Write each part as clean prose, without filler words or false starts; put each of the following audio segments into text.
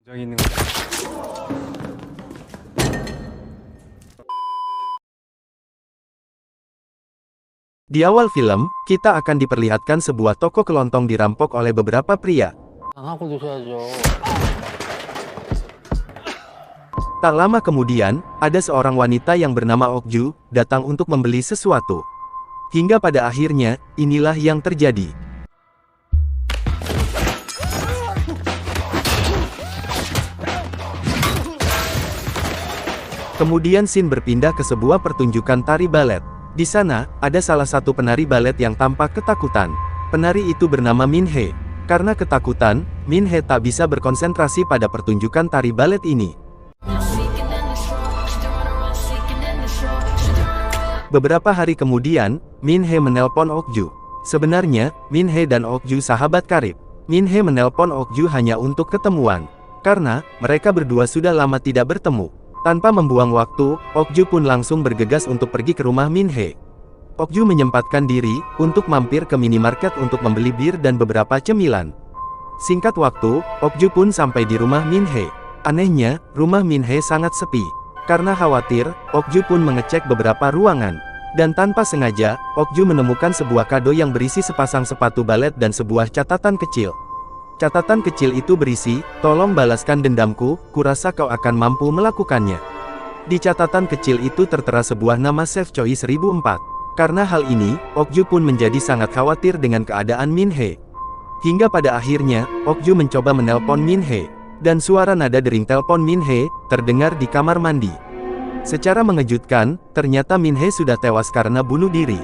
저기 있는 거. Di awal film, kita akan diperlihatkan sebuah toko kelontong dirampok oleh beberapa pria. 당하고 드셔야죠. Tak lama kemudian, ada seorang wanita yang bernama Okju, datang untuk membeli sesuatu. Hingga pada akhirnya, inilah yang terjadi. Kemudian scene berpindah ke sebuah pertunjukan tari balet. Di sana, ada salah satu penari balet yang tampak ketakutan. Penari itu bernama Min-hee. Karena ketakutan, Min-hee tak bisa berkonsentrasi pada pertunjukan tari balet ini. Beberapa hari kemudian, Min-hee menelpon Okju. Sebenarnya, Min-hee dan Okju sahabat karib. Min-hee menelpon Okju hanya untuk ketemuan. Karena, mereka berdua sudah lama tidak bertemu. Tanpa membuang waktu, Okju pun langsung bergegas untuk pergi ke rumah Min-hee. Okju menyempatkan diri untuk mampir ke minimarket untuk membeli bir dan beberapa cemilan. Singkat waktu, Okju pun sampai di rumah Min-hee. Anehnya, rumah Min-hee sangat sepi. Karena khawatir, Okju pun mengecek beberapa ruangan. Dan tanpa sengaja, Okju menemukan sebuah kado yang berisi sepasang sepatu balet dan sebuah catatan kecil. Catatan kecil itu berisi, "Tolong balaskan dendamku, kurasa kau akan mampu melakukannya." Di catatan kecil itu tertera sebuah nama Chef Choi 1004. Karena hal ini, Okju pun menjadi sangat khawatir dengan keadaan Min-hee. Hingga pada akhirnya, Okju mencoba menelpon Min-hee. Dan suara nada dering telepon Min-hee terdengar di kamar mandi. Secara mengejutkan, ternyata Min-hee sudah tewas karena bunuh diri.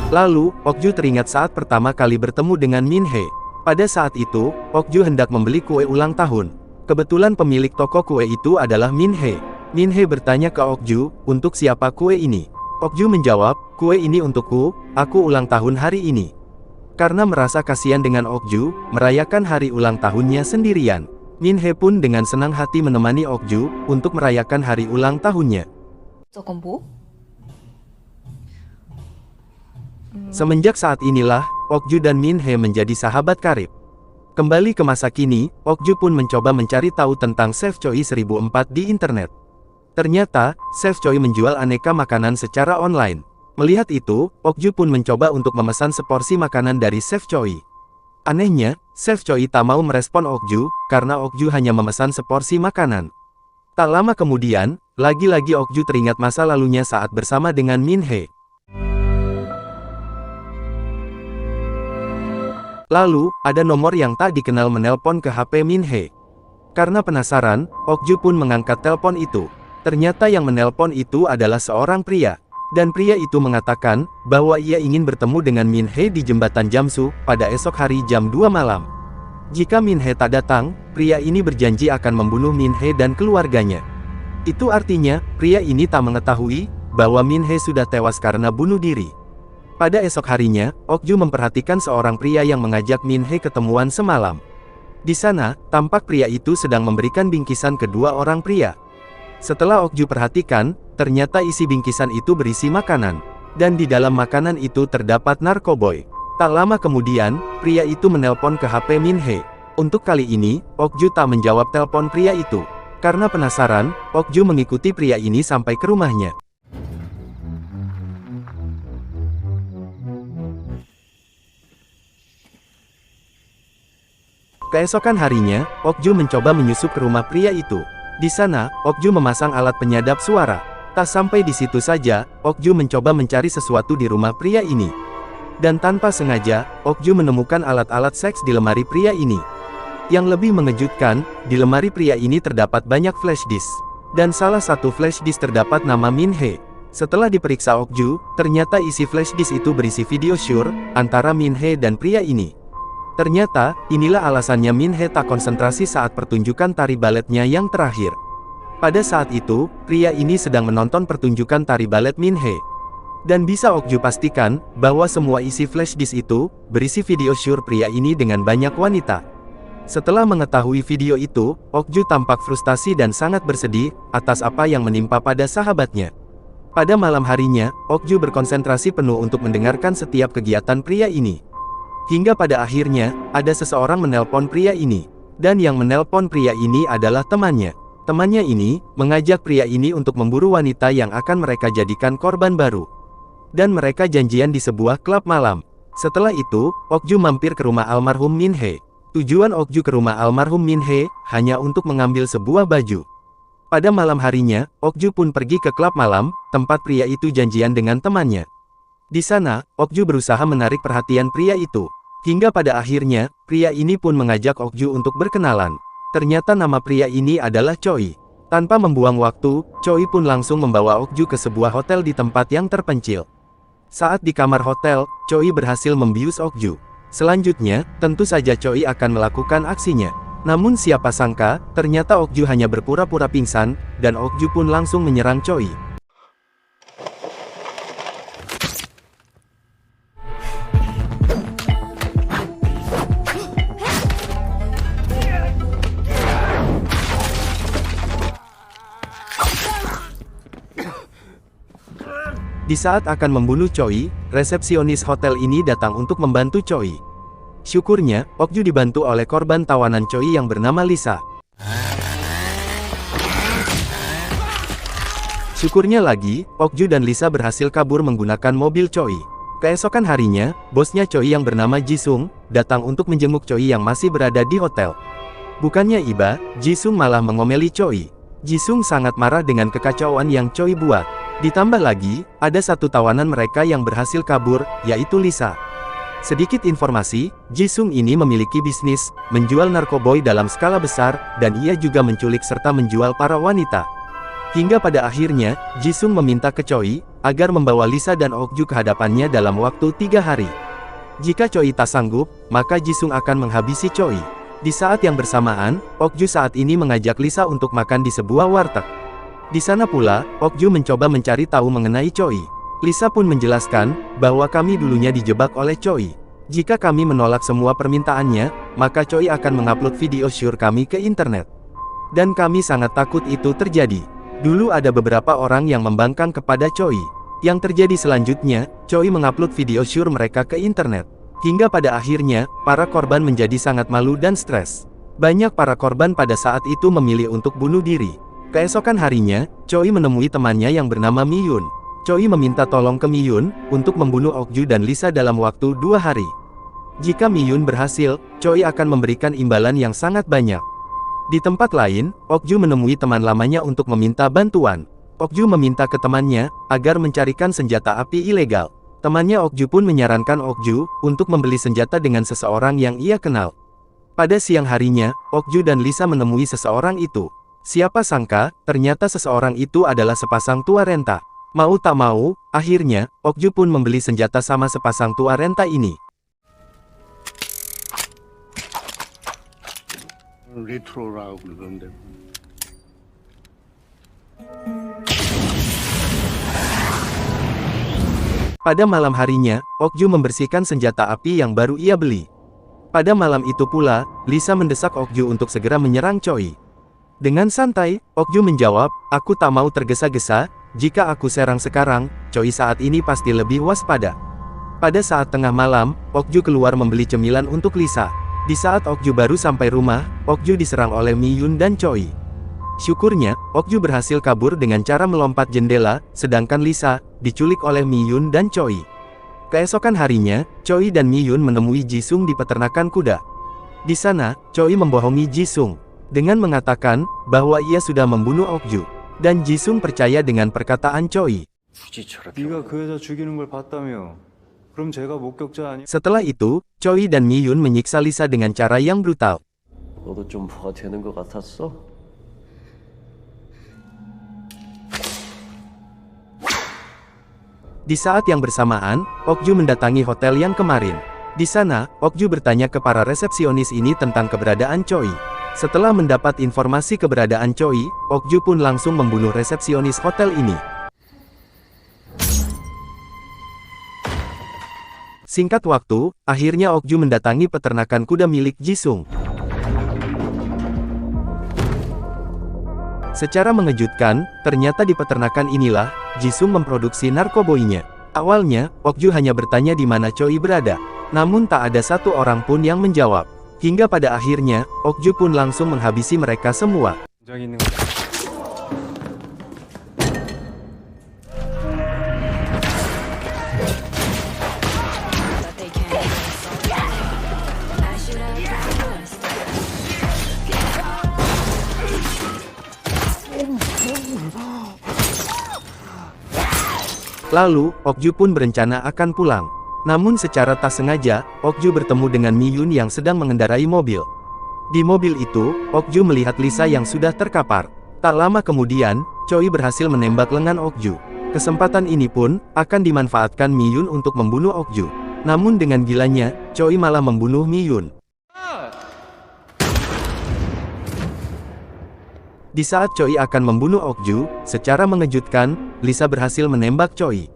Lalu, Okju teringat saat pertama kali bertemu dengan Min-hee. Pada saat itu, Okju hendak membeli kue ulang tahun. Kebetulan pemilik toko kue itu adalah Min-hee. Min-hee bertanya ke Okju, "Untuk siapa kue ini?" Okju menjawab, "Kue ini untukku, aku ulang tahun hari ini." Karena merasa kasihan dengan Okju, merayakan hari ulang tahunnya sendirian. Min-hee pun dengan senang hati menemani Okju untuk merayakan hari ulang tahunnya. 저건 뭐? Semenjak saat inilah, Okju dan Min-hee menjadi sahabat karib. Kembali ke masa kini, Okju pun mencoba mencari tahu tentang Chef Choi 1004 di internet. Ternyata, Chef Choi menjual aneka makanan secara online. Melihat itu, Okju pun mencoba untuk memesan seporsi makanan dari Chef Choi. Anehnya, Chef Choi tak mau merespon Okju, karena Okju hanya memesan seporsi makanan. Tak lama kemudian, lagi-lagi Okju teringat masa lalunya saat bersama dengan Min-hee. Lalu, ada nomor yang tak dikenal menelpon ke HP Min-hee. Karena penasaran, Okju pun mengangkat telepon itu. Ternyata yang menelpon itu adalah seorang pria. Dan pria itu mengatakan, bahwa ia ingin bertemu dengan Min-hee di jembatan Jamsu, pada esok hari jam 2 malam. Jika Min-hee tak datang, pria ini berjanji akan membunuh Min-hee dan keluarganya. Itu artinya, pria ini tak mengetahui, bahwa Min-hee sudah tewas karena bunuh diri. Pada esok harinya, Okju memperhatikan seorang pria yang mengajak Min-hee ketemuan semalam. Di sana, tampak pria itu sedang memberikan bingkisan kedua orang pria. Setelah Okju perhatikan, ternyata isi bingkisan itu berisi makanan. Dan di dalam makanan itu terdapat narkoboy. Tak lama kemudian, pria itu menelpon ke HP Min-hee. Untuk kali ini, Okju tak menjawab telepon pria itu. Karena penasaran, Okju mengikuti pria ini sampai ke rumahnya. Keesokan harinya, Okju mencoba menyusup ke rumah pria itu. Di sana, Okju memasang alat penyadap suara. Tak sampai di situ saja, Okju mencoba mencari sesuatu di rumah pria ini. Dan tanpa sengaja, Okju menemukan alat-alat seks di lemari pria ini. Yang lebih mengejutkan, di lemari pria ini terdapat banyak flash disk. Dan salah satu flash disk terdapat nama Min-hee. Setelah diperiksa Okju, ternyata isi flash disk itu berisi video syur antara Min-hee dan pria ini. Ternyata, inilah alasannya Min-hee tak konsentrasi saat pertunjukan tari baletnya yang terakhir. Pada saat itu, pria ini sedang menonton pertunjukan tari balet Min-hee. Dan bisa Okju pastikan, bahwa semua isi flash disk itu, berisi video syur pria ini dengan banyak wanita. Setelah mengetahui video itu, Okju tampak frustasi dan sangat bersedih, atas apa yang menimpa pada sahabatnya. Pada malam harinya, Okju berkonsentrasi penuh untuk mendengarkan setiap kegiatan pria ini. Hingga pada akhirnya, ada seseorang menelpon pria ini. Dan yang menelpon pria ini adalah temannya. Temannya ini, mengajak pria ini untuk memburu wanita yang akan mereka jadikan korban baru. Dan mereka janjian di sebuah klub malam. Setelah itu, Okju mampir ke rumah almarhum Min Hee. Tujuan Okju ke rumah almarhum Min Hee, hanya untuk mengambil sebuah baju. Pada malam harinya, Okju pun pergi ke klub malam, tempat pria itu janjian dengan temannya. Di sana, Okju berusaha menarik perhatian pria itu. Hingga pada akhirnya, pria ini pun mengajak Okju untuk berkenalan. Ternyata nama pria ini adalah Choi. Tanpa membuang waktu, Choi pun langsung membawa Okju ke sebuah hotel di tempat yang terpencil. Saat di kamar hotel, Choi berhasil membius Okju. Selanjutnya, tentu saja Choi akan melakukan aksinya. Namun siapa sangka, ternyata Okju hanya berpura-pura pingsan, dan Okju pun langsung menyerang Choi. Di saat akan membunuh Choi, resepsionis hotel ini datang untuk membantu Choi. Syukurnya, Okju dibantu oleh korban tawanan Choi yang bernama Lisa. Syukurnya lagi, Okju dan Lisa berhasil kabur menggunakan mobil Choi. Keesokan harinya, bosnya Choi yang bernama Jisung, datang untuk menjenguk Choi yang masih berada di hotel. Bukannya iba, Jisung malah mengomeli Choi. Jisung sangat marah dengan kekacauan yang Choi buat. Ditambah lagi, ada satu tawanan mereka yang berhasil kabur, yaitu Lisa. Sedikit informasi, Jisung ini memiliki bisnis, menjual narkoboy dalam skala besar, dan ia juga menculik serta menjual para wanita. Hingga pada akhirnya, Jisung meminta ke Choi, agar membawa Lisa dan Okju ke hadapannya dalam waktu 3 hari. Jika Choi tak sanggup, maka Jisung akan menghabisi Choi. Di saat yang bersamaan, Okju saat ini mengajak Lisa untuk makan di sebuah warteg. Di sana pula, Okju mencoba mencari tahu mengenai Choi. Lisa pun menjelaskan, bahwa kami dulunya dijebak oleh Choi. Jika kami menolak semua permintaannya, maka Choi akan mengupload video syur kami ke internet. Dan kami sangat takut itu terjadi. Dulu ada beberapa orang yang membangkang kepada Choi. Yang terjadi selanjutnya, Choi mengupload video syur mereka ke internet. Hingga pada akhirnya, para korban menjadi sangat malu dan stres. Banyak para korban pada saat itu memilih untuk bunuh diri. Keesokan harinya, Choi menemui temannya yang bernama Mi-yun. Choi meminta tolong ke Mi-yun, untuk membunuh Okju dan Lisa dalam waktu 2 hari. Jika Mi-yun berhasil, Choi akan memberikan imbalan yang sangat banyak. Di tempat lain, Okju menemui teman lamanya untuk meminta bantuan. Okju meminta ke temannya, agar mencarikan senjata api ilegal. Temannya Okju pun menyarankan Okju, untuk membeli senjata dengan seseorang yang ia kenal. Pada siang harinya, Okju dan Lisa menemui seseorang itu. Siapa sangka, ternyata seseorang itu adalah sepasang tua renta. Mau tak mau, akhirnya, Okju pun membeli senjata sama sepasang tua renta ini. Pada malam harinya, Okju membersihkan senjata api yang baru ia beli. Pada malam itu pula, Lisa mendesak Okju untuk segera menyerang Choi. Dengan santai, Okju menjawab, aku tak mau tergesa-gesa, jika aku serang sekarang, Choi saat ini pasti lebih waspada. Pada saat tengah malam, Okju keluar membeli cemilan untuk Lisa. Di saat Okju baru sampai rumah, Okju diserang oleh Mi-yun dan Choi. Syukurnya, Okju berhasil kabur dengan cara melompat jendela, sedangkan Lisa, diculik oleh Mi-yun dan Choi. Keesokan harinya, Choi dan Mi-yun menemui Jisung di peternakan kuda. Di sana, Choi membohongi Jisung dengan mengatakan, bahwa ia sudah membunuh Okju. Dan Jisung percaya dengan perkataan Choi. Setelah itu, Choi dan Mi-yun menyiksa Lisa dengan cara yang brutal. Di saat yang bersamaan, Okju mendatangi hotel yang kemarin. Di sana, Okju bertanya ke para resepsionis ini tentang keberadaan Choi. Setelah mendapat informasi keberadaan Choi, Okju pun langsung membunuh resepsionis hotel ini. Singkat waktu, akhirnya Okju mendatangi peternakan kuda milik Jisung. Secara mengejutkan, ternyata di peternakan inilah, Jisung memproduksi narkoboinya. Awalnya, Okju hanya bertanya di mana Choi berada. Namun tak ada satu orang pun yang menjawab. Hingga pada akhirnya, Okju pun langsung menghabisi mereka semua. Lalu, Okju pun berencana akan pulang. Namun secara tak sengaja, Okju bertemu dengan Mi-yun yang sedang mengendarai mobil. Di mobil itu, Okju melihat Lisa yang sudah terkapar. Tak lama kemudian, Choi berhasil menembak lengan Okju. Kesempatan ini pun, akan dimanfaatkan Mi-yun untuk membunuh Okju. Namun dengan gilanya, Choi malah membunuh Mi-yun. Di saat Choi akan membunuh Okju, secara mengejutkan, Lisa berhasil menembak Choi.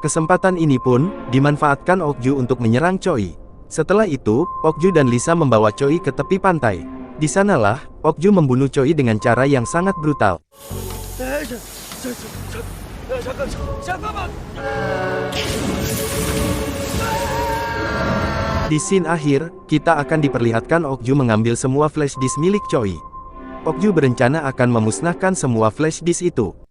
Kesempatan ini pun, dimanfaatkan Okju untuk menyerang Choi. Setelah itu, Okju dan Lisa membawa Choi ke tepi pantai. Di sanalah, Okju membunuh Choi dengan cara yang sangat brutal. Di scene akhir, kita akan diperlihatkan Okju mengambil semua flash disk milik Choi. Okju berencana akan memusnahkan semua flash disk itu.